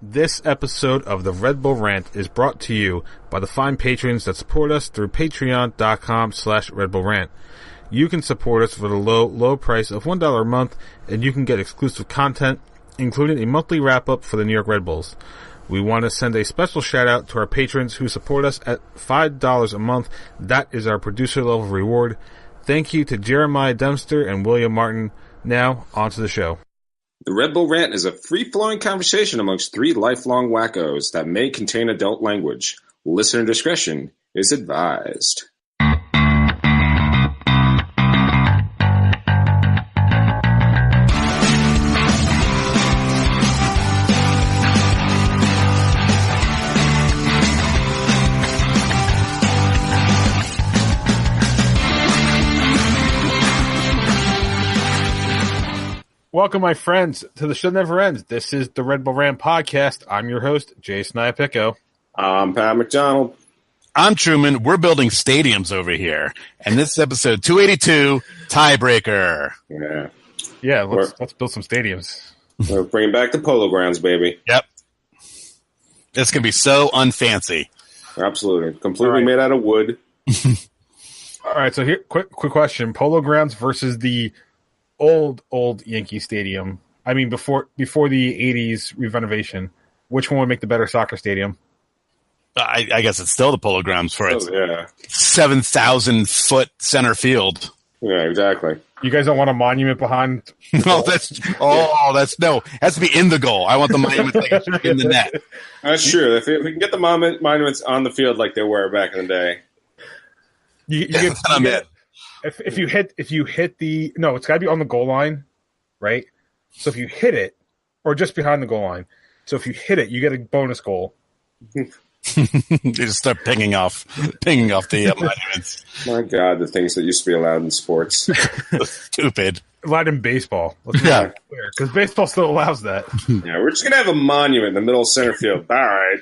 This episode of the Red Bull Rant is brought to you by the fine patrons that support us through patreon.com/Red Bull Rant. You can support us for the low price of $1 a month, and you can get exclusive content, including a monthly wrap-up for the New York Red Bulls. We want to send a special shout-out to our patrons who support us at $5 a month. That is our producer-level reward. Thank you to Jeremiah Dempster and William Martin. Now, on to the show. The Red Bull Rant is a free-flowing conversation amongst three lifelong wackos that may contain adult language. Listener discretion is advised. Welcome, my friends, to the show never ends. This is the Red Bull Rant podcast. I'm your host, Jason Iapicco. I'm Pat McDonald. I'm Truman. We're building stadiums over here, and this is episode 282, Tyebreaker. Yeah, let's build some stadiums. We're bringing back the Polo Grounds, baby. Yep. It's going to be so unfancy. Absolutely. Completely made out of wood. All right, so here, quick question. Polo Grounds versus the old Yankee Stadium. I mean, before the 80s renovation, which one would make the better soccer stadium? I guess it's still the Polo Grounds for its 7,000-foot center field. Yeah, exactly. You guys don't want a monument behind? No, that's has to be in the goal. I want the monument in the net. That's true. If we can get the monuments on the field like they were back in the day, If you hit the it's got to be on the goal line, right? So if you hit it, or just behind the goal line, so if you hit it, you get a bonus goal. You just start pinging off the monuments. My God, the things that used to be allowed in sports. Stupid. Allowed in baseball. Because baseball still allows that. Yeah, we're just gonna have a monument in the middle of center field. All right.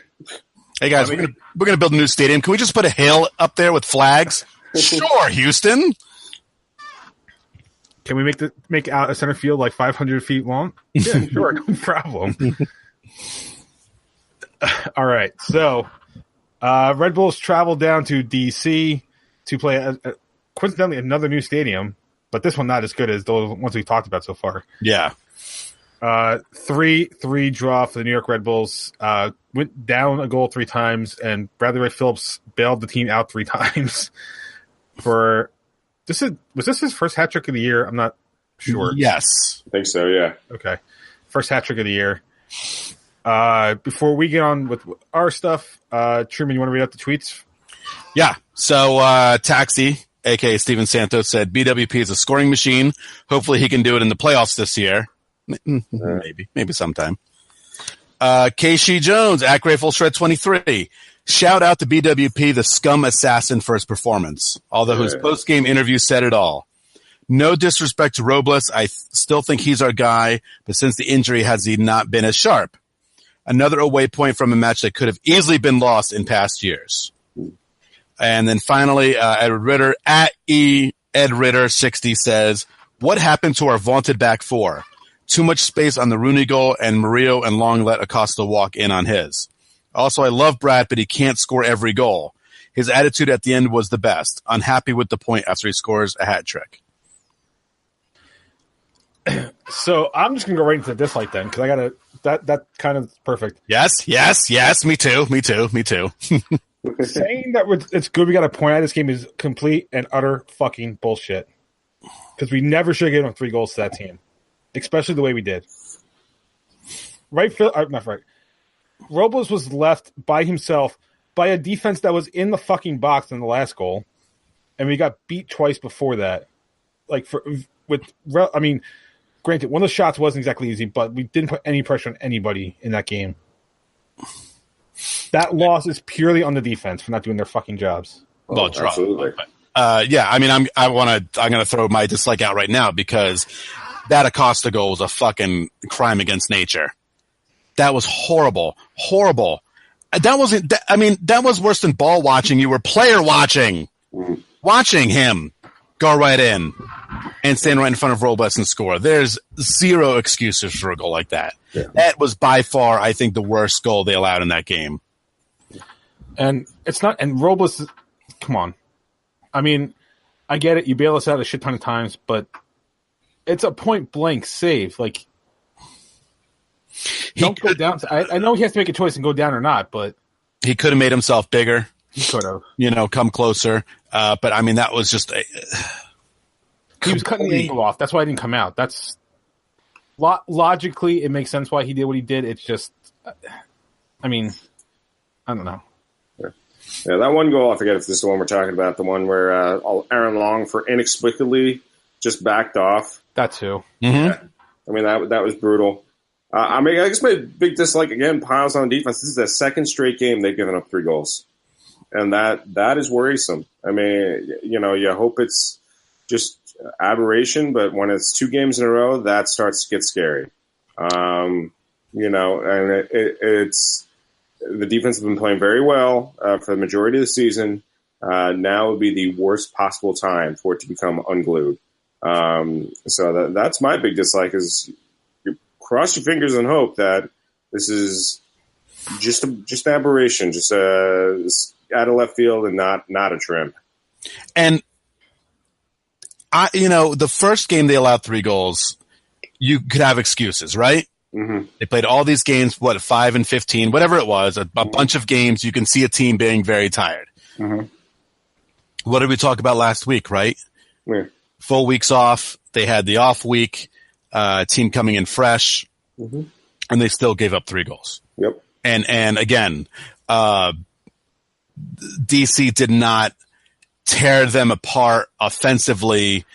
Hey guys, we're gonna build a new stadium. Can we just put a hill up there with flags? Sure, Houston. Can we make out a center field like 500 feet long? Yeah, sure, no problem. All right, so Red Bulls traveled down to D.C. to play, coincidentally, another new stadium, but this one not as good as the ones we've talked about so far. Yeah. 3-3 draw for the New York Red Bulls. Went down a goal 3 times, and Bradley Wright Phillips bailed the team out 3 times. Was this his first hat trick of the year? I'm not sure. Yes. I think so, yeah. Okay. First hat trick of the year. Before we get on with our stuff, Truman, you want to read out the tweets? Yeah. So Taxi, a.k.a. Steven Santos, said BWP is a scoring machine. Hopefully he can do it in the playoffs this year. Maybe sometime. Keishi Jones, at Grateful Shred 23. Shout out to BWP, the Scum assassin, for his performance, although his post-game interview said it all. No disrespect to Robles, I still think he's our guy, but since the injury, has he not been as sharp? Another away point from a match that could have easily been lost in past years. And then finally, Edward Ritter, at Ed Ritter 60 says, what happened to our vaunted back four? Too much space on the Rooney goal, and Murillo and Long let Acosta walk in on his. Also, I love Brad, but he can't score every goal. His attitude at the end was the best. Unhappy with the point after he scores a hat trick. So I'm just going to go right into the dislike then, because I got to – that kind of perfect. Yes. Me too. Saying that it's good we got a point out of this game is complete and utter fucking bullshit. Because we never should have given 3 goals to that team, especially the way we did. Robles was left by himself by a defense that was in the fucking box in the last goal, and we got beat twice before that. Granted, one of the shots wasn't exactly easy, but we didn't put any pressure on anybody in that game. That loss is purely on the defense for not doing their fucking jobs. Well, absolutely. I'm going to throw my dislike out right now because that Acosta goal was a fucking crime against nature. That was horrible. That was worse than ball watching. You were player watching. Watching him go right in. and stand right in front of Robles and score. There's zero excuses for a goal like that. Yeah. That was by far, I think, the worst goal they allowed in that game. And it's not, and Robles, come on. I mean, I get it. You bail us out a shit ton of times, but it's a point blank save. Like, don't go down. I know he has to make a choice and go down or not, but he could have made himself bigger. He could have, come closer. But I mean, that was just he was cutting the angle off. That's why it didn't come out. That's logically it makes sense why he did what he did. It's just, I mean, I don't know. Yeah, that one goal, I forget if this is the one we're talking about, the one where Aaron Long for inexplicably just backed off. That too. Mm-hmm. Yeah. I mean, that was brutal. I mean, I guess my big dislike, again, piles on defense. This is the second straight game they've given up 3 goals. And that is worrisome. I mean, you hope it's just aberration, but when it's 2 games in a row, that starts to get scary. And it's the defense has been playing very well for the majority of the season. Now would be the worst possible time for it to become unglued. So that's my big dislike is you cross your fingers and hope that this is just aberration, just out of left field and not a trim. And the first game they allowed 3 goals, you could have excuses, right? Mm-hmm. They played all these games, 5 and 15, whatever it was, a bunch of games. You can see a team being very tired. Mm-hmm. What did we talk about last week, right? Yeah. Full weeks off. They had the off week, team coming in fresh, mm-hmm. and they still gave up 3 goals. Yep. And again, DC did not tear them apart offensively.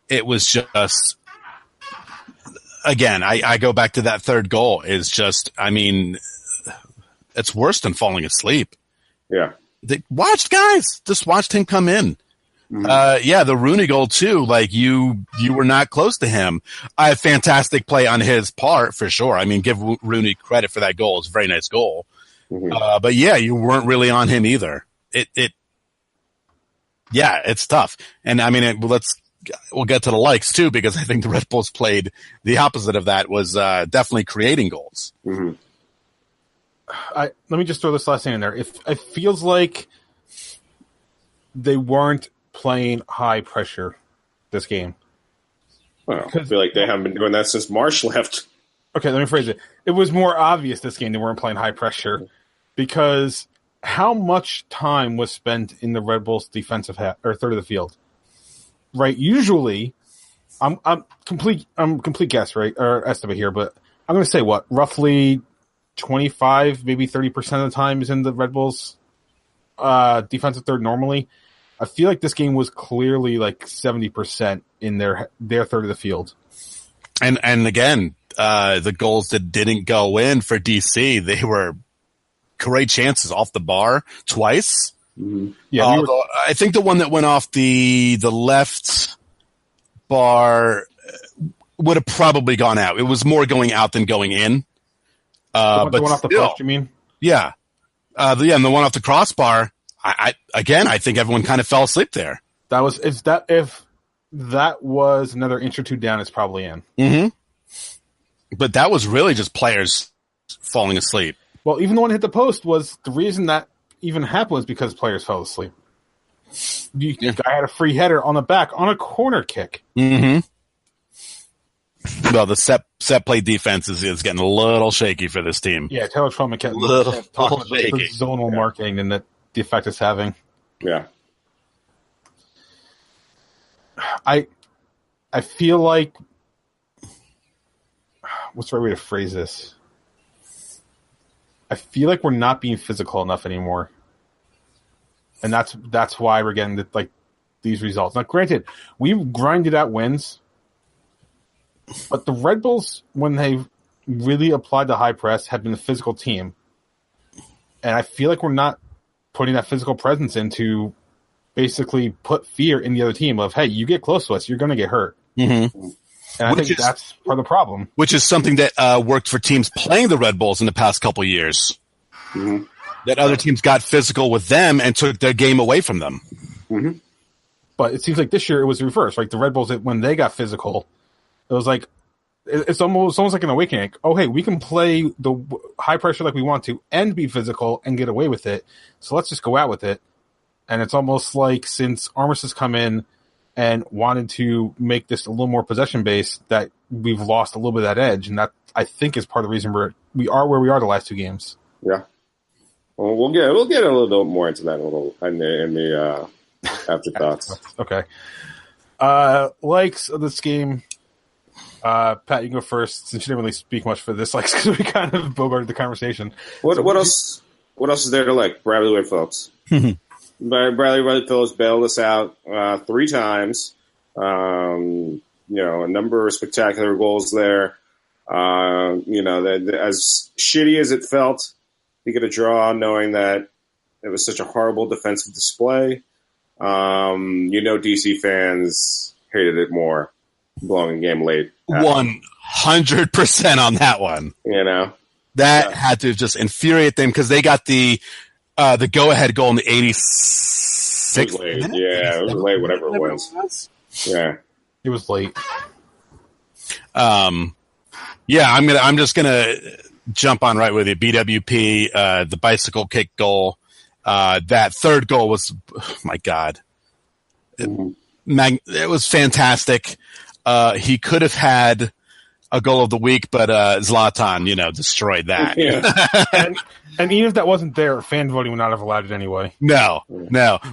It was just, again, I go back to that third goal is just, I mean, it's worse than falling asleep. Yeah. Just watched him come in. Mm-hmm. The Rooney goal too. Like you were not close to him. A fantastic play on his part for sure. I mean, give Rooney credit for that goal. It's a very nice goal. Mm-hmm. But yeah, you weren't really on him either. It's tough. And I mean, we'll get to the likes too, because I think the Red Bulls played the opposite of that, was definitely creating goals. Mm-hmm. Let me just throw this last thing in there. If it feels like they weren't playing high pressure this game. Well, I feel like they haven't been doing that since Marsh left. Okay, let me phrase it. It was more obvious this game they weren't playing high pressure because how much time was spent in the Red Bulls defensive half or third of the field? Right, usually, I'm complete guess, right, or estimate here, but I'm going to say roughly 25, maybe 30% of the time is in the Red Bulls defensive third normally. I feel like this game was clearly like 70% in their third of the field. And again, the goals that didn't go in for DC, they were great chances off the bar twice. Mm-hmm. Yeah, I think the one that went off the left bar would have probably gone out. It was more going out than going in. But the one off the post, you mean? Yeah. And the one off the crossbar, I think everyone kind of fell asleep there. If that was another inch or two down, it's probably in. Mm-hmm. But that was really just players falling asleep. Well, even the one that hit the post was the reason that even happened was because players fell asleep. Guy had a free header on the back on a corner kick. Mm-hmm. Well, the set play defense is getting a little shaky for this team. Yeah, Taylor Truman kept talking about the zonal marking and the effect it's having. Yeah. I feel like, what's the right way to phrase this? I feel like we're not being physical enough anymore. And that's why we're getting these results. Now, granted, we've grinded out wins, but the Red Bulls, when they've really applied the high press, have been a physical team. And I feel like we're not putting that physical presence in to basically put fear in the other team of, hey, you get close to us, you're going to get hurt. Mm-hmm. And I think that's part of the problem. Which is something that worked for teams playing the Red Bulls in the past couple years. Mm-hmm. That other teams got physical with them and took their game away from them. Mm-hmm. But it seems like this year it was the reverse. Like the Red Bulls, when they got physical, it was like it's almost like an awakening. Like, oh, hey, we can play the high pressure like we want to and be physical and get away with it. So let's just go out with it. And it's almost like since Armis has come in and wanted to make this a little more possession based, that we've lost a little bit of that edge, and that I think is part of the reason we are where we are the last 2 games. Yeah. Well, we'll get a little bit more into that in the afterthoughts. Okay. Likes of this game. Pat, you can go first since you didn't really speak much for this, because we kind of bogarted the conversation. What else? What else is there to like? Bradley White Phillips. Bradley White Phillips bailed us out 3 times. A number of spectacular goals there. As shitty as it felt, he got a draw, knowing that it was such a horrible defensive display. DC fans hated it more, blowing the game late. 100% on that one. That had to just infuriate them because they got the go-ahead goal in the 86th minute. Yeah, it was late, whatever it was. Yeah, it was late. I'm just gonna jump on right with you. BWP, the bicycle kick goal. That third goal was, oh my God, it was fantastic. He could have had a goal of the week, but Zlatan, destroyed that. Yeah. and even if that wasn't there, fan voting would not have allowed it anyway. No.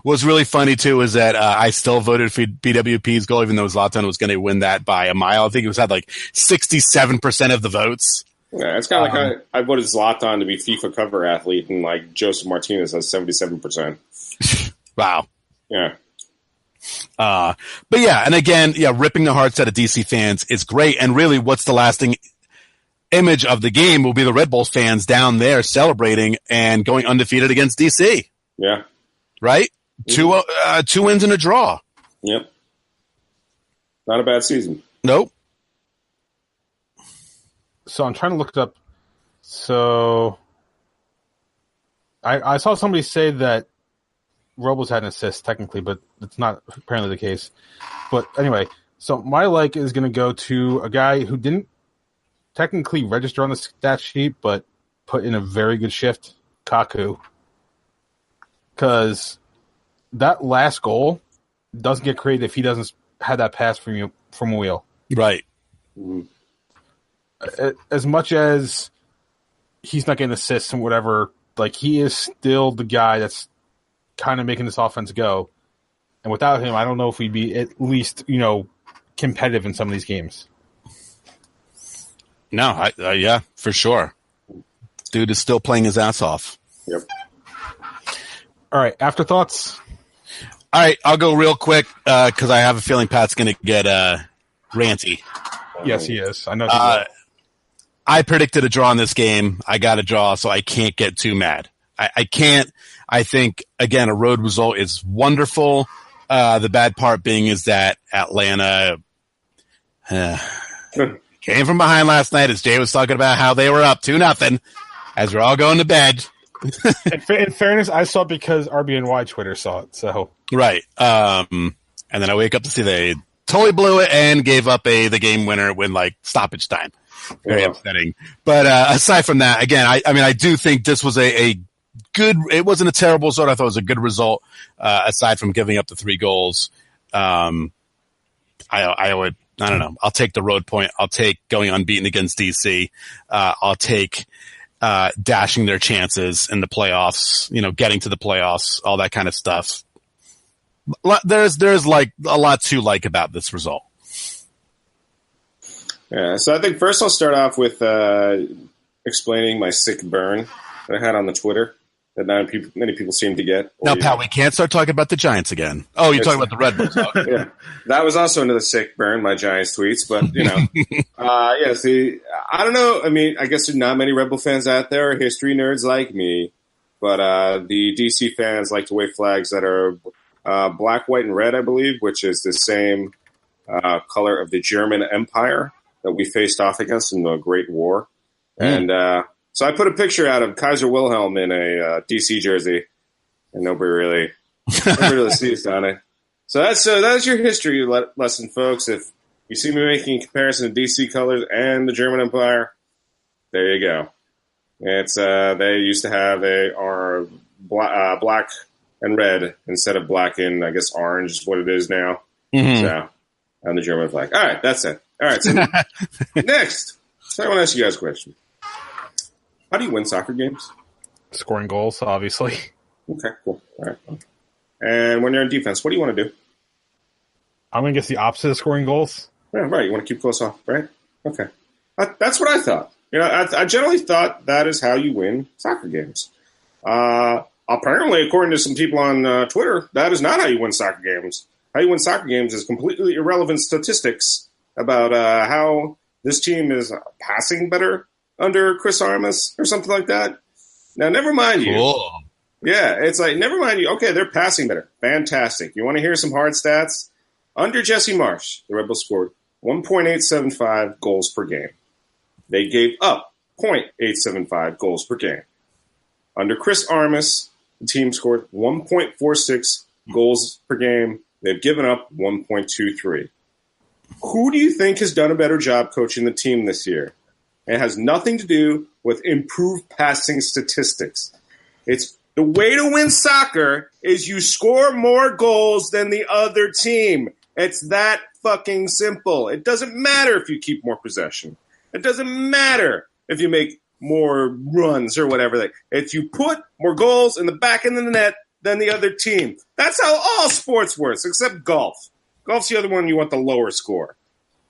What's really funny, too, is that I still voted for BWP's goal, even though Zlatan was going to win that by a mile. I think it was had 67% of the votes. Yeah, it's kind of like I voted Zlatan to be FIFA cover athlete, and Joseph Martinez has 77%. Wow. Yeah. But yeah, and again, ripping the hearts out of DC fans is great. And really, what's the lasting image of the game will be the Red Bulls fans down there celebrating and going undefeated against DC. Yeah. Right? Mm-hmm. 2 wins and a draw. Yep. Not a bad season. Nope. So I'm trying to look it up. So I saw somebody say that Robles had an assist technically, but it's not apparently the case. But anyway, so my like is going to go to a guy who didn't technically register on the stat sheet, but put in a very good shift, Kaku. Because that last goal doesn't get created if he doesn't have that pass from Wheel. Right. Mm-hmm. As much as he's not getting assists and whatever, he is still the guy that's kind of making this offense go. And without him, I don't know if we'd be at least, competitive in some of these games. No, yeah, for sure. Dude is still playing his ass off. Yep. All right, afterthoughts? All right, I'll go real quick because I have a feeling Pat's going to get ranty. Yes, he is. I know. I predicted a draw in this game. I got a draw, so I can't get too mad. I can't. I think, again, a road result is wonderful. The bad part being is that Atlanta came from behind last night, as Jay was talking about how they were up 2-0 as we're all going to bed. In fairness, I saw it because RBNY Twitter saw it. So right. And then I wake up to see they totally blew it and gave up the game winner when stoppage time. Very upsetting. But aside from that, again, I do think this was a good. It wasn't a terrible result. I thought it was a good result. Aside from giving up the 3 goals, I don't know. I'll take the road point. I'll take going unbeaten against DC. I'll take dashing their chances in the playoffs. Getting to the playoffs, all that kind of stuff. There's a lot to like about this result. Yeah, so I think first I'll start off with explaining my sick burn that I had on the Twitter that many people seem to get. Now, Pat, we can't start talking about the Giants again. Oh, you're talking about the Red Bulls. Okay. Yeah, that was also another sick burn, my Giants tweets. But, I don't know. I guess there's not many Red Bull fans out there, history nerds like me. But the DC fans like to wave flags that are black, white, and red, I believe, which is the same color of the German Empire that we faced off against in the Great War. And so I put a picture out of Kaiser Wilhelm in a DC jersey, and nobody really sees on it. So that's your history lesson, folks. If you see me making a comparison to DC colors and the German Empire, there you go. It's they used to have black and red instead of black and I guess orange is what it is now. Mm-hmm. So on the German flag. All right, that's it. All right, so next. So I want to ask you guys a question. How do you win soccer games? Scoring goals, obviously. Okay, cool. All right. And when you're in defense, what do you want to do? I'm going to guess the opposite of scoring goals. Yeah, right. You want to keep close off, right? Okay. That's what I thought. I generally thought that is how you win soccer games. Apparently, according to some people on Twitter, that is not how you win soccer games. How you win soccer games is completely irrelevant statistics about how this team is passing better under Chris Armas or something like that. Now, never mind you. Cool. Yeah, it's like, never mind you. Okay, they're passing better. Fantastic. You want to hear some hard stats? Under Jesse Marsh, the Red Bulls scored 1.875 goals per game. They gave up 0.875 goals per game. Under Chris Armas, the team scored 1.46 goals per game. They've given up 1.23. Who do you think has done a better job coaching the team this year? It has nothing to do with improved passing statistics. It's the way to win soccer is you score more goals than the other team. It's that fucking simple. It doesn't matter if you keep more possession. It doesn't matter if you make more runs or whatever. If you put more goals in the back end of the net than the other team. That's how all sports works, except golf. Golf's the other one you want the lower score.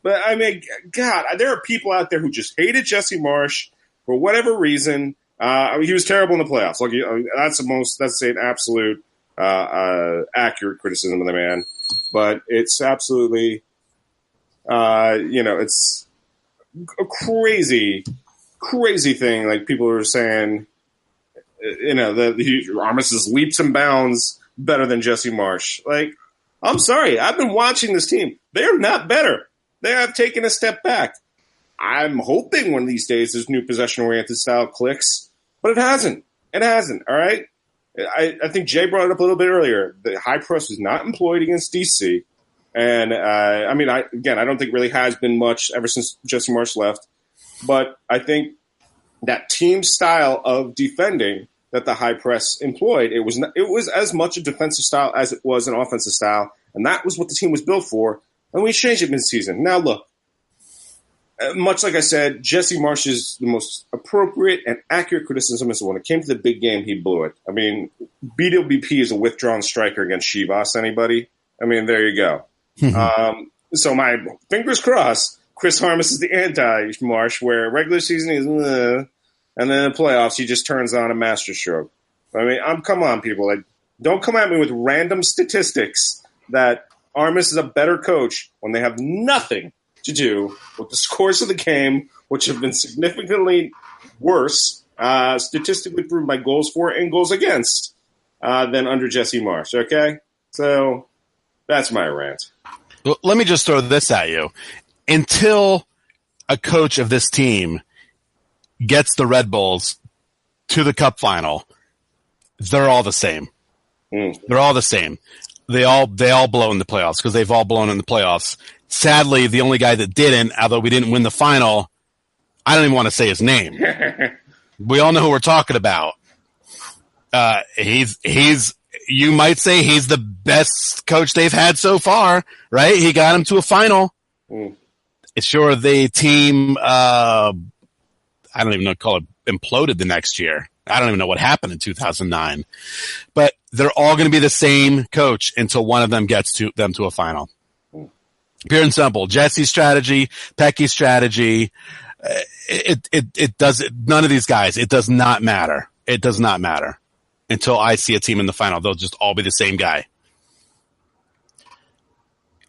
But, I mean, God, there are people out there who just hated Jesse Marsh for whatever reason. He was terrible in the playoffs. Like, that's an absolute accurate criticism of the man. But it's absolutely, it's a crazy thing. Like, people are saying, Armas is leaps and bounds better than Jesse Marsh. Like, I'm sorry. I've been watching this team. They're not better. They have taken a step back. I'm hoping one of these days this new possession-oriented style clicks, but it hasn't. It hasn't, all right? I think Jay brought it up a little bit earlier. The high press was not employed against DC. And, I don't think really has been much ever since Jesse Marsh left. But I think that team style of defending that the high press employed, it was as much a defensive style as it was an offensive style. And that was what the team was built for. And we changed it mid-season. Now, look, much like I said, Jesse Marsh is the most appropriate and accurate criticism. So when it came to the big game, he blew it. I mean, BWP is a withdrawn striker against Chivas. Anybody? I mean, there you go. So my fingers crossed, Chris Armas is the anti-Marsh, where regular season is, and then in the playoffs, he just turns on a masterstroke. I mean, come on, people. Like, don't come at me with random statistics that Armas is a better coach when they have nothing to do with the scores of the game, which have been significantly worse, statistically proven by goals for and goals against, than under Jesse Marsh, okay? So that's my rant. Well, let me just throw this at you. Until a coach of this team gets the Red Bulls to the Cup final, they're all the same. They're all the same. They all blow in the playoffs because they've all blown in the playoffs. Sadly, the only guy that didn't, although we didn't win the final, I don't even want to say his name. We all know who we're talking about. You might say he's the best coach they've had so far, right? He got him to a final. It's sure the team, I don't even know, call it imploded the next year. I don't even know what happened in 2009. But they're all going to be the same coach until one of them gets them to a final. Pure and simple. Jesse's strategy, Pecky's strategy. It does none of these guys. It does not matter. It does not matter until I see a team in the final. They'll just all be the same guy.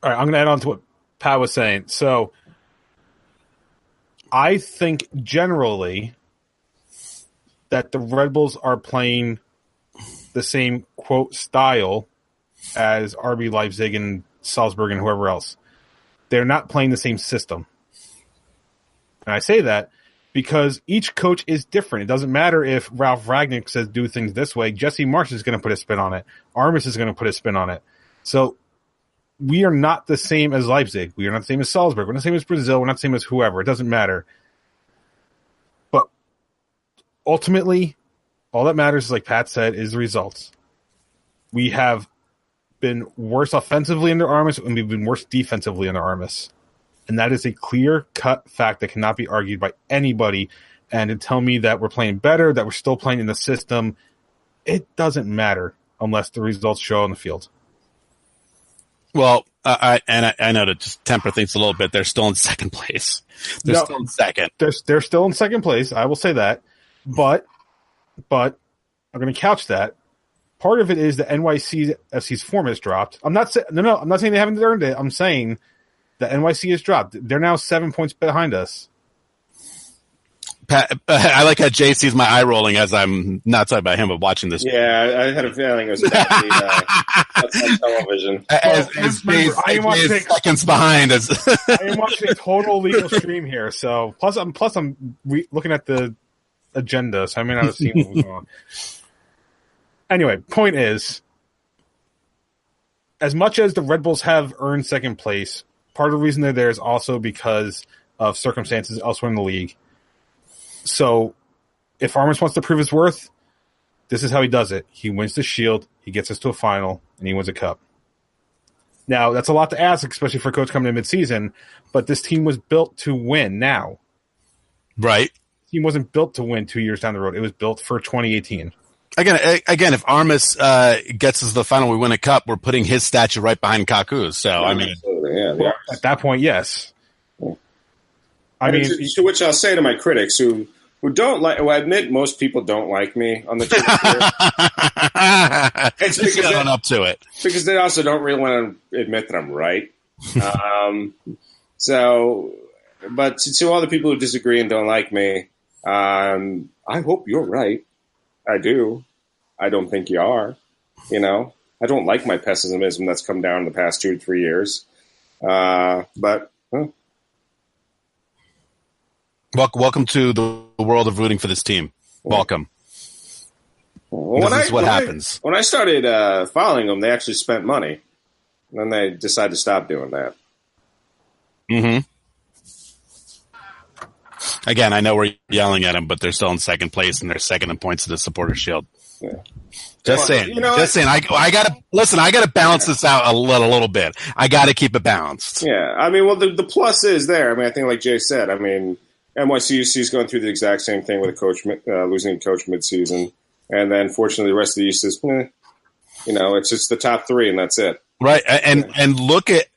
All right, I'm going to add on to what Pat was saying. So I think generally that the Red Bulls are playing the same, quote, style as RB Leipzig and Salzburg and whoever else. They're not playing the same system. And I say that because each coach is different. It doesn't matter if Ralph Ragnick says do things this way. Jesse Marsh is going to put a spin on it. Armas is going to put a spin on it. So we are not the same as Leipzig. We are not the same as Salzburg. We're not the same as Brazil. We're not the same as whoever. It doesn't matter. But ultimately, all that matters, like Pat said, is the results. We have been worse offensively under Armas, and we've been worse defensively under Armas. And that is a clear-cut fact that cannot be argued by anybody. And to tell me that we're playing better, that we're still playing in the system, it doesn't matter unless the results show on the field. Well, I know to just temper things a little bit. They're still in second place. They're still in second. They're still in second place. I will say that, but I'm going to couch that. Part of it is that NYCFC's form has dropped. I'm not saying they haven't earned it. I'm saying that NYC has dropped. They're now 7 points behind us. Pat, I like how Jay sees my eye rolling as I'm not talking about him, but watching this. Yeah, I had a feeling it was that's on television. I am watching seconds behind. I am watching a total legal stream here. So plus I'm looking at the agenda, so I may not have seen what was going on. Anyway, point is, as much as the Red Bulls have earned second place, part of the reason they're there is also because of circumstances elsewhere in the league. So, if Armas wants to prove his worth, this is how he does it. He wins the Shield, he gets us to a final, and he wins a cup. Now, that's a lot to ask, especially for a coach coming in mid-season, but this team was built to win now. Right. The team wasn't built to win 2 years down the road. It was built for 2018. Again, if Armas gets us to the final, we win a cup, we're putting his statue right behind Kaku's. So, I mean... Well, at that point, yes. I mean, to which I'll say to my critics who don't like, well, I admit most people don't like me on the Twitter. It's because up to it because they also don't really want to admit that I'm right. But to all the people who disagree and don't like me, I hope you're right. I do. I don't think you are. You know, I don't like my pessimism that's come down in the past 2 to 3 years. But. Welcome to the world of rooting for this team. Welcome. Well, this is what happens. When I started following them, they actually spent money. And then they decided to stop doing that. Mm-hmm. Again, I know we're yelling at them, but they're still in second place, and they're second in points to the Supporter Shield. Yeah. Just saying. I gotta balance this out a little bit. I gotta keep it balanced. Yeah. I mean, well, the plus is there. I mean, I think like Jay said, I mean, NYCFC is going through the exact same thing with a coach losing a coach mid-season, and then fortunately the rest of the East is, it's just the top three and that's it. Right, and look at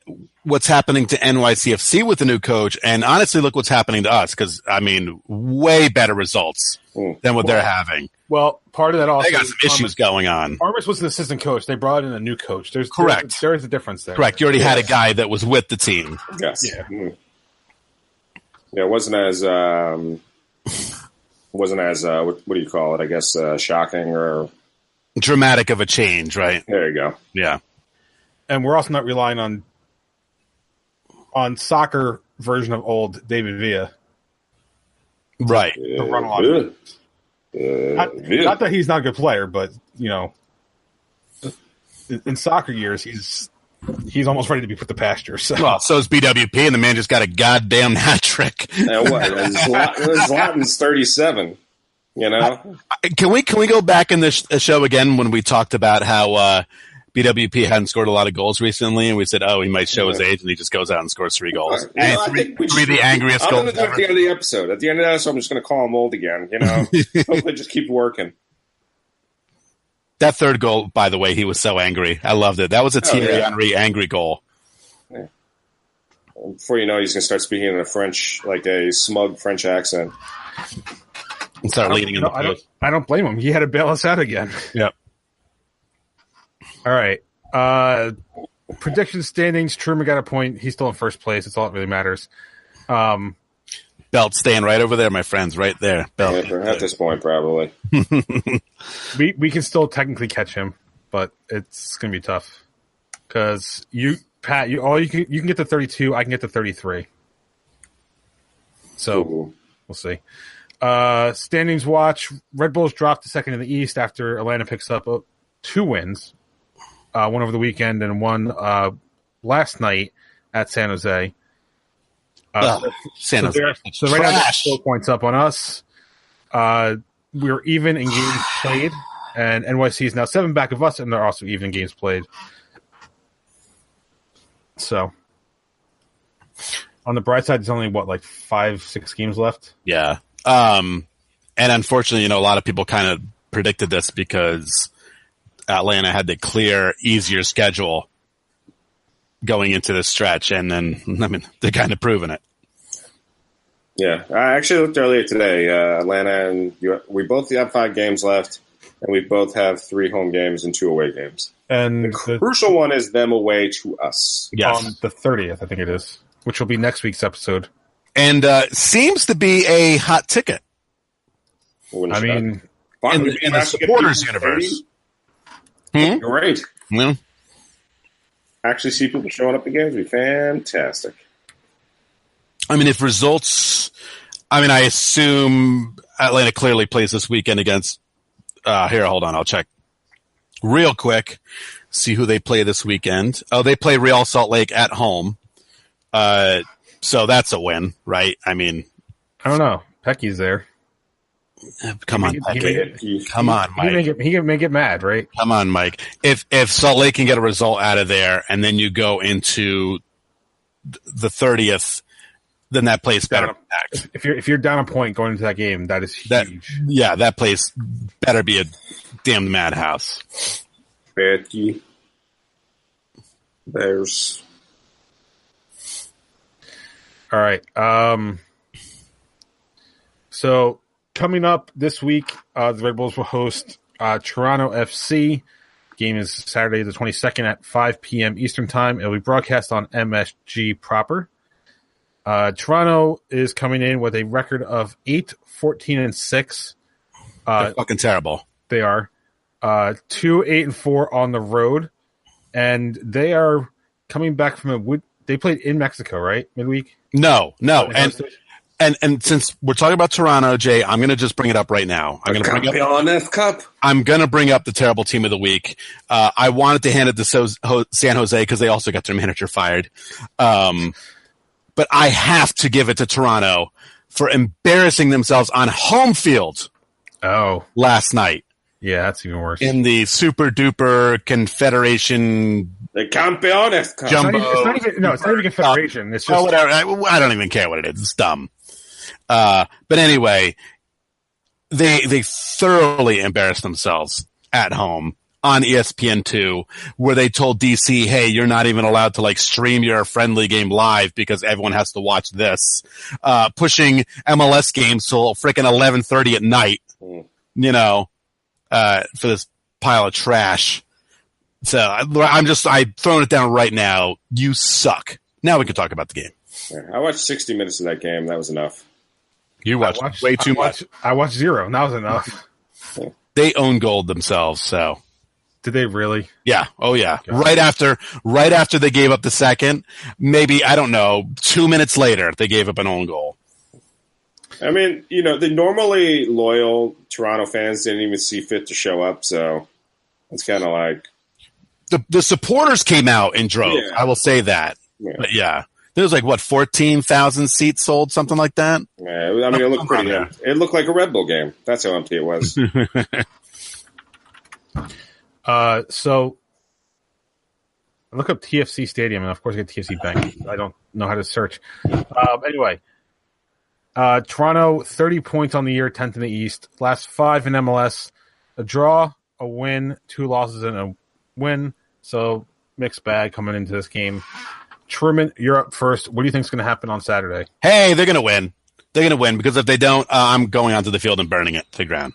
what's happening to NYCFC with the new coach, and honestly, look what's happening to us because I mean, way better results than what they're having. Well, part of that also they got some issues going on. Armas was an assistant coach; they brought in a new coach. Correct. There is a difference there. Correct. You already had a guy that was with the team. Yes. Yeah. Mm. Yeah, it wasn't as what do you call it? I guess shocking or dramatic of a change, right? There you go. Yeah, and we're also not relying on soccer version of old David Villa, right? To run a lot of not that he's not a good player, but in soccer years he's almost ready to be put to pasture. So. Well, so is BWP, and the man just got a goddamn hat trick. Zlatan's 37. Can we go back in this show again when we talked about how BWP hadn't scored a lot of goals recently, and we said, he might show his age, and he just goes out and scores 3 goals. Three the angriest goals. I'm going to do it at the end of the episode. At the end of that, so I'm just going to call him old again. Hopefully, just keep working. That third goal, by the way, he was so angry. I loved it. That was a Thierry Henry angry goal. Yeah. Before you know, he's going to start speaking in a French, like a smug French accent. And start leading in the post. I don't blame him. He had to bail us out again. Yep. All right. Prediction standings. Truman got a point. He's still in first place. That's all that really matters. Belt staying right over there, my friends, right there. Belt. Yeah, at this point, probably. we can still technically catch him, but it's going to be tough because Pat, you can get to 32. I can get to 33. So we'll see. Standings watch. Red Bulls dropped to second in the East after Atlanta picks up 2 wins, one over the weekend and one last night at San Jose. San Jose. So right now, they're 4 points up on us. We're even in games played, and NYC is now 7 back of us, and they're also even in games played. So, on the bright side, there's only, 5-6 games left? Yeah. And unfortunately, a lot of people kind of predicted this because Atlanta had the clear, easier schedule going into this stretch, and then, they're kind of proving it. Yeah, I actually looked earlier today. Atlanta and we both have 5 games left, and we both have 3 home games and 2 away games. And the crucial one is them away to us. Yes. On the 30th, I think it is, which will be next week's episode. And seems to be a hot ticket. I mean, in the supporters universe. Great. Hmm? Actually see people showing up at games would be fantastic. I mean, if results, I assume Atlanta clearly plays this weekend against, here, hold on, I'll check real quick, see who they play this weekend. Oh, they play Real Salt Lake at home. So that's a win, right? I don't know. Pecky's there. Come on, Pecky. Come on, Mike. He can make it mad, right? Come on, Mike. If Salt Lake can get a result out of there, and then you go into the 30th, then that place better be packed. If you're down a point going into that game, that is huge. That place better be a damn madhouse. Becky. There's. All right. So coming up this week, the Red Bulls will host Toronto FC. Game is Saturday the 22nd at 5 p.m. Eastern Time. It'll be broadcast on MSG proper. Toronto is coming in with a record of 8-14-6. They're fucking terrible. They are 2-8-4 on the road, and they are coming back from they played in Mexico, right? Midweek. No, and since we're talking about Toronto, Jay, I'm going to just bring it up right now. I'm going to bring up the terrible team of the week. I wanted to hand it to San Jose because they also got their manager fired. But I have to give it to Toronto for embarrassing themselves on home field. Last night. Yeah, that's even worse. In the super duper Confederation. The Campeones Cup. Jumbo. It's not even Confederation. It's just whatever. I don't even care what it is. It's dumb. But anyway, they thoroughly embarrassed themselves at home on ESPN2, where they told DC, hey, you're not even allowed to stream your friendly game live because everyone has to watch this. Pushing MLS games till freaking 11:30 at night, for this pile of trash. So I'm throwing it down right now. You suck. Now we can talk about the game. Yeah, I watched 60 minutes of that game. That was enough. You watched way too much. I watched 0. That was enough. They own gold themselves, so. Did they really? Yeah. Oh, yeah. God. Right after they gave up the second, maybe, I don't know, 2 minutes later, they gave up an own goal. I mean, the normally loyal Toronto fans didn't even see fit to show up, so it's kind of like. The supporters came out in droves. Yeah. I will say that. Yeah. But yeah. There was 14,000 seats sold, something like that. Yeah, it looked pretty empty. It looked like a Red Bull game. That's how empty it was. So I look up TFC Stadium, and of course I get TFC Bank. I don't know how to search. Anyway, Toronto, 30 points on the year, 10th in the East. Last 5 in MLS, a draw, a win, 2 losses, and a win. So mixed bag coming into this game. Truman, you're up first. What do you think is going to happen on Saturday? Hey, they're going to win. They're going to win because if they don't, I'm going onto the field and burning it to the ground.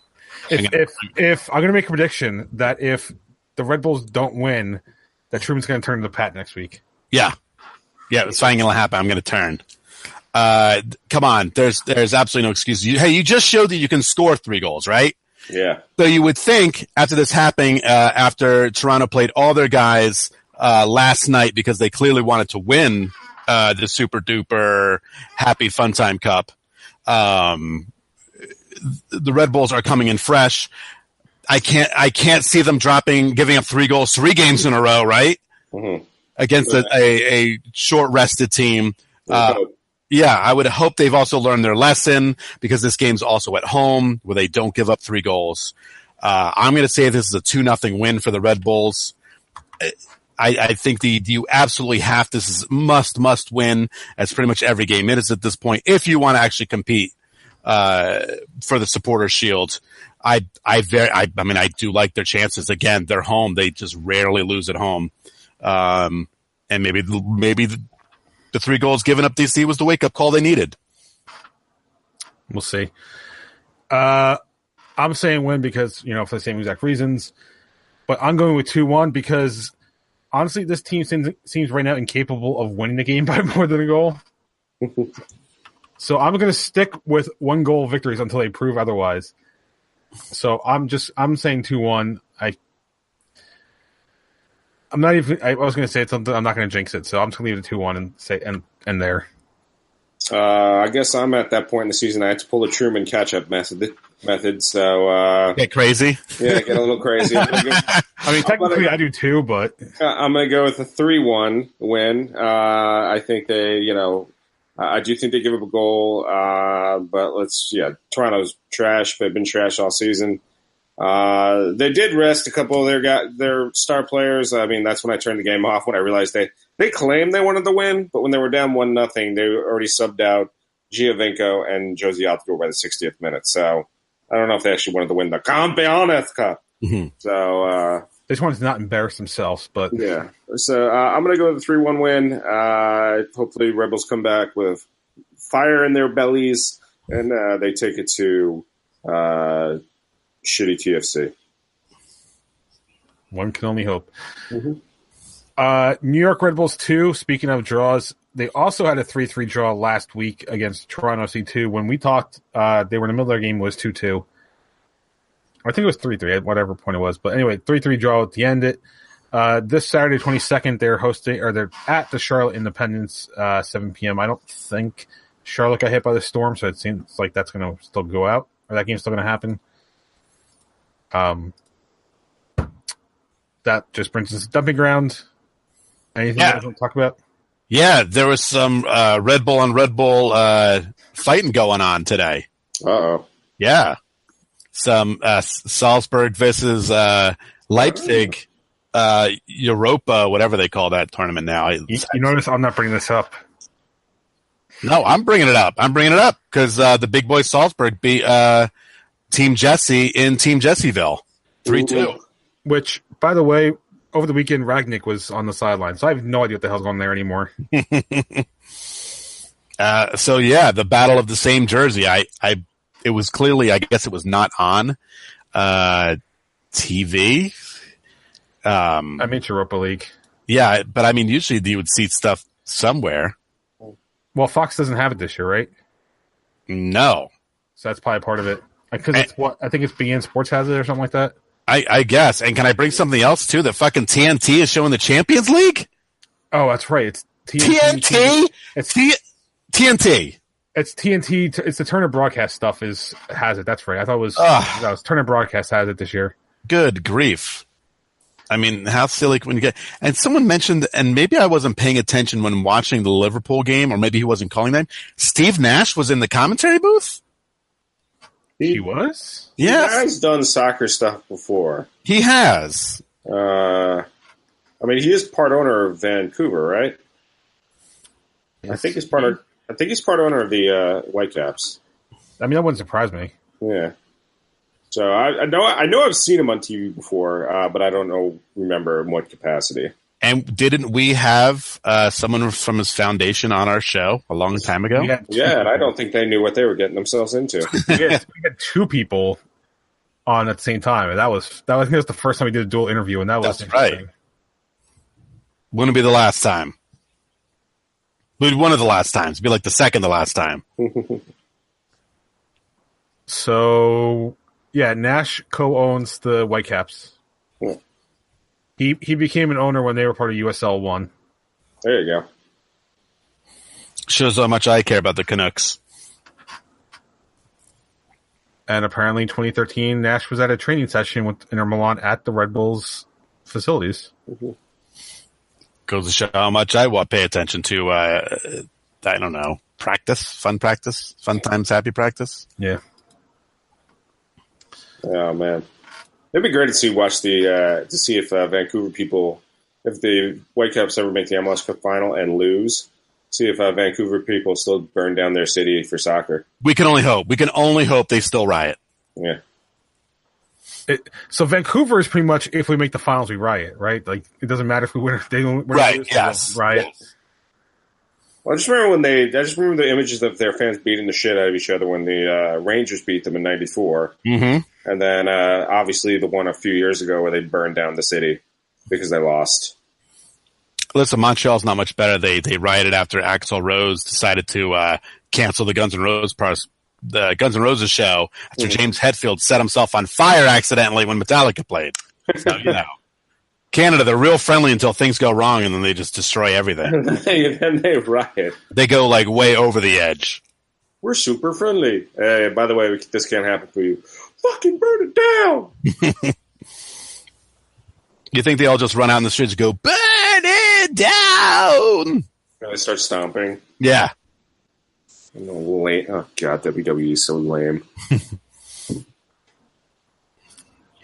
If I'm going to make a prediction that if the Red Bulls don't win, that Truman's going to turn to the Pat next week. Yeah, it's finally going to happen. I'm going to turn. Come on, there's absolutely no excuse. You just showed that you can score 3 goals, right? Yeah. So you would think after this happening, after Toronto played all their guys last night because they clearly wanted to win the super duper happy fun time cup. The Red Bulls are coming in fresh. I can't see them giving up 3 goals 3 games in a row, right? Mm-hmm. against a short-rested team. Yeah, I would hope they've also learned their lesson because this game's also at home where they don't give up 3 goals. I'm going to say this is a 2-0 win for the Red Bulls. I think you absolutely have to. This is must win, as pretty much every game is at this point, if you want to actually compete for the Supporters Shield. I mean, I do like their chances. Again, they're home. They just rarely lose at home. And maybe the 3 goals given up DC was the wake-up call they needed. We'll see. I'm saying win because, for the same exact reasons. But I'm going with 2-1 because, honestly, this team seems right now incapable of winning the game by more than a goal. So I'm going to stick with 1-goal victories until they prove otherwise. So I'm saying 2-1. I'm not even. I was going to say something. I'm not going to jinx it. So I'm just going to leave it 2-1 and say and there. I guess I'm at that point in the season. I had to pull the Truman catch-up method. So get crazy. Yeah, get a little crazy. I mean, technically, I do too, but I'm going to go with a 3-1 win. I think they, I do think they give up a goal. But Toronto's trash. They've been trash all season. They did rest a couple of their star players. I mean, that's when I turned the game off when I realized they claimed they wanted to win, but when they were down 1-0, they already subbed out Giovinco and Josie Altidore by the 60th minute. So I don't know if they actually wanted to win the Campeones Cup. Mm-hmm. So they just wanted to not embarrass themselves. But yeah, so I'm going to go with a 3-1 win. Hopefully, Rebels come back with fire in their bellies, and they take it to shitty TFC. One can only hope. Mm-hmm. New York Red Bulls 2, speaking of draws, they also had a 3-3 draw last week against Toronto C2. When we talked, they were in the middle of their game, was 2-2. I think it was 3-3 at whatever point it was. But anyway, 3-3 draw at the end. This Saturday, 22nd, they're at the Charlotte Independence, 7 p.m. I don't think Charlotte got hit by the storm, so it seems like that's going to still go out, or that game's still going to happen. That just brings us to dumping ground. Anything you guys want to talk about? Yeah, there was some Red Bull on Red Bull fighting going on today. Uh-oh. Yeah. Some Salzburg versus Leipzig, Europa, whatever they call that tournament now. You notice I'm not bringing this up. No, I'm bringing it up. Because the big boy Salzburg beat Team Jesse in Team Jesseville 3-2. Which, by the way, over the weekend, Ragnick was on the sideline, so I have no idea what the hell's going on there anymore. So yeah, the battle of the same jersey. It was clearly, I guess it was not on TV. I mean, Europa League. Yeah, but I mean, usually you would see stuff somewhere. Well, Fox doesn't have it this year, right? No. So that's probably part of it. Because it's I think it's BN Sports has it or something like that. I guess. And can I bring something else too? That fucking TNT is showing the Champions League? Oh, that's right. It's TNT? It's TNT. It's TNT. It's the Turner Broadcast stuff has it. That's right. I thought it was Turner Broadcast has it this year. Good grief. I mean, how silly when you get... And someone mentioned, and maybe I wasn't paying attention when watching the Liverpool game, or maybe he wasn't calling them. Steve Nash was in the commentary booth? He was? Yes. He has done soccer stuff before. He has. I mean, he is part owner of Vancouver, right? Yes. I think he's part owner of the Whitecaps. I mean, that wouldn't surprise me. Yeah. So I know I've seen him on TV before, but I don't remember in what capacity. And didn't we have someone from his foundation on our show a long time ago? Yeah, and I don't think they knew what they were getting themselves into. we had 2 people on at the same time, and that was I think it was the first time we did a dual interview, and that's right. Wouldn't be the last time. It'd be one of the last times. It'd be like the second to last time. So, yeah, Nash co-owns the Whitecaps. Yeah. He became an owner when they were part of USL 1. There you go. Shows how much I care about the Canucks. And apparently in 2013, Nash was at a training session with Inter Milan at the Red Bulls facilities. Mm-hmm. Goes to show how much I pay attention to, I don't know, fun times, happy practice. Yeah. Oh man, it'd be great to watch to see if Vancouver people, if the Whitecaps ever make the MLS Cup final and lose, see if Vancouver people still burn down their city for soccer. We can only hope. We can only hope they still riot. Yeah. So Vancouver is pretty much, if we make the finals, we riot, right? Like, it doesn't matter if we win or they don't win. Right, lose, yes. Riot. Yes. Well, I just remember the images of their fans beating the shit out of each other when the Rangers beat them in '94. Mm-hmm. And then, obviously, the one a few years ago where they burned down the city because they lost. Listen, Montreal's not much better. They rioted after Axl Rose decided to cancel the Guns N' Roses show after James Hetfield set himself on fire accidentally when Metallica played. So, Canada, they're real friendly until things go wrong, and then they just destroy everything. Then they riot. They go, like, way over the edge. We're super friendly. Hey, by the way, this can't happen for you. Fucking burn it down! You think they all just run out in the streets and go, burn it down? And they start stomping. Yeah. Lame. Oh, God, WWE is so lame.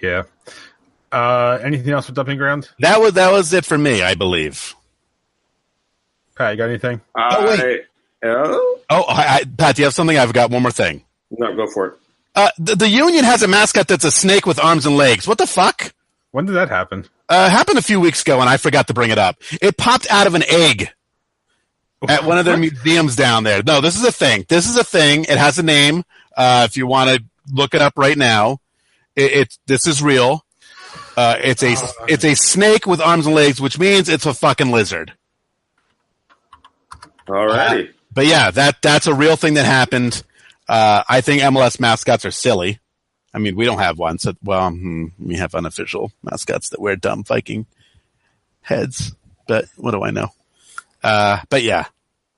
Yeah. Anything else with Dumping Ground? That was it for me, I believe. Pat, you got anything? Wait. Pat, do you have something? I've got one more thing. No, go for it. The Union has a mascot that's a snake with arms and legs. What the fuck? When did that happen? Happened a few weeks ago, and I forgot to bring it up. It popped out of an egg at one of their museums down there. No, this is a thing. It has a name. If you want to look it up right now, this is real. It's a snake with arms and legs, which means it's a fucking lizard. Alrighty. But yeah, that's a real thing that happened. I think MLS mascots are silly. I mean, we don't have one. So, we have unofficial mascots that wear dumb Viking heads. But what do I know? But yeah.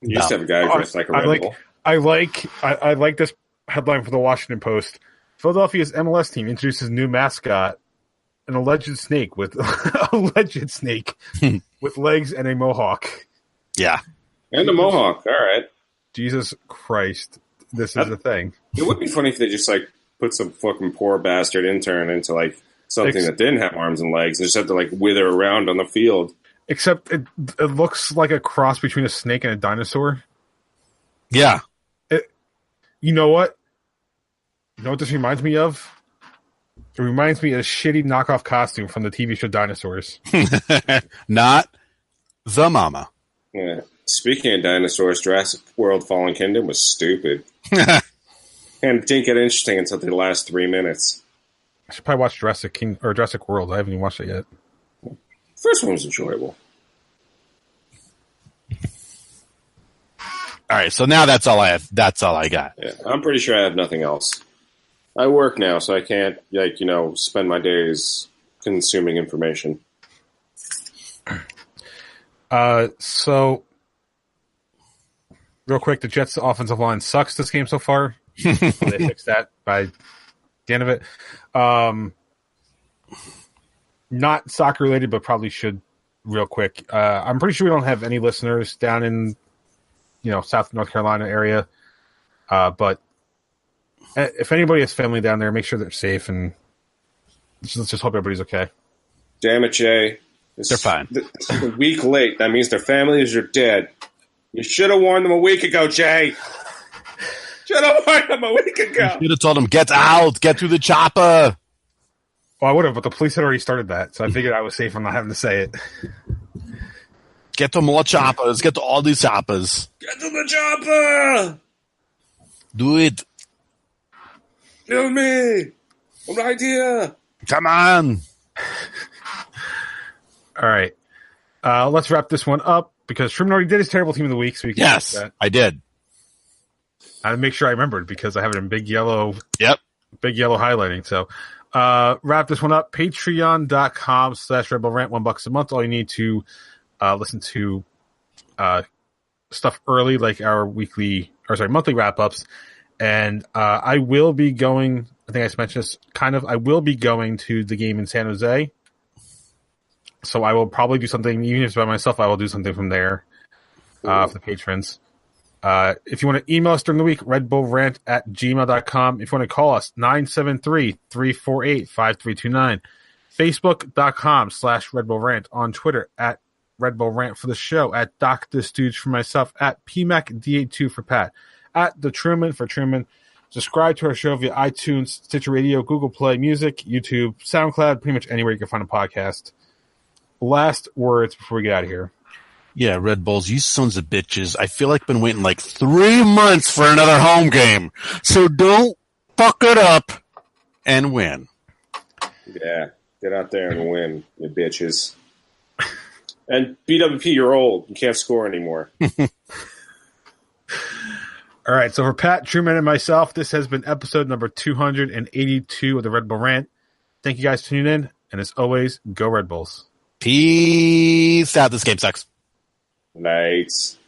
You used to have a guy dressed like a Red Bull. I like this headline from the Washington Post. Philadelphia's MLS team introduces new mascot, an alleged snake with with legs and a mohawk. Yeah. And a mohawk. All right. Jesus Christ. This is the thing. It would be funny if they just put some fucking poor bastard intern into something that didn't have arms and legs and just had to wither around on the field. Except it looks like a cross between a snake and a dinosaur. Yeah. You know what? You know what this reminds me of? It reminds me of a shitty knockoff costume from the TV show Dinosaurs. Not the mama. Yeah. Speaking of dinosaurs, Jurassic World Fallen Kingdom was stupid. And it didn't get interesting until the last 3 minutes. I should probably watch Jurassic World. I haven't even watched it yet. First one was enjoyable. All right, so now that's all I have. That's all I got. Yeah, I'm pretty sure I have nothing else. I work now, so I can't, spend my days consuming information. So, real quick, the Jets' offensive line sucks this game so far. They fixed that by the end of it. Not soccer related, but probably should real quick. I'm pretty sure we don't have any listeners down in, South North Carolina area. But if anybody has family down there, make sure they're safe and let's just hope everybody's okay. Damn it, Jay. They're fine. A week late. That means their families are dead. You should have warned them a week ago, Jay. Should have warned them a week ago. You should have told them, get out, get to the chopper. Well, I would have, but the police had already started that, so I figured I was safe from not having to say it. Get to more choppers. Get to all these choppers. Get to the chopper! Do it. Kill me! I'm right here! Come on. All right. Let's wrap this one up because Truman already did his terrible team of the week, so we can Yes, that. I did. I had to make sure I remembered because I have it in big yellow. Yep. Big yellow highlighting. So wrap this one up. Patreon.com/Red Bull Rant, $1 a month. All you need to listen to stuff early, like our monthly wrap-ups. And I will be going, I think I mentioned this, I will be going to the game in San Jose So I will probably do something, even if it's by myself, I will do something from there for the patrons. If you want to email us during the week, redbullrant@gmail.com. If you want to call us, 973-348-5329. Facebook.com/redbullrant. On Twitter, @redbullrant for the show, @DocThisDudes for myself, @PMacD82 for Pat, @The Truman for Truman. Subscribe to our show via iTunes, Stitcher Radio, Google Play Music, YouTube, SoundCloud, pretty much anywhere you can find a podcast. Last words before we get out of here. Yeah, Red Bulls, you sons of bitches. I feel like I've been waiting like 3 months for another home game. So don't fuck it up and win. Yeah, get out there and win, you bitches. And BWP, you're old. You can't score anymore. All right, so for Pat, Truman, and myself, this has been episode number 282 of the Red Bull Rant. Thank you guys for tuning in, and as always, go Red Bulls. Peace out. This game sucks. Nice.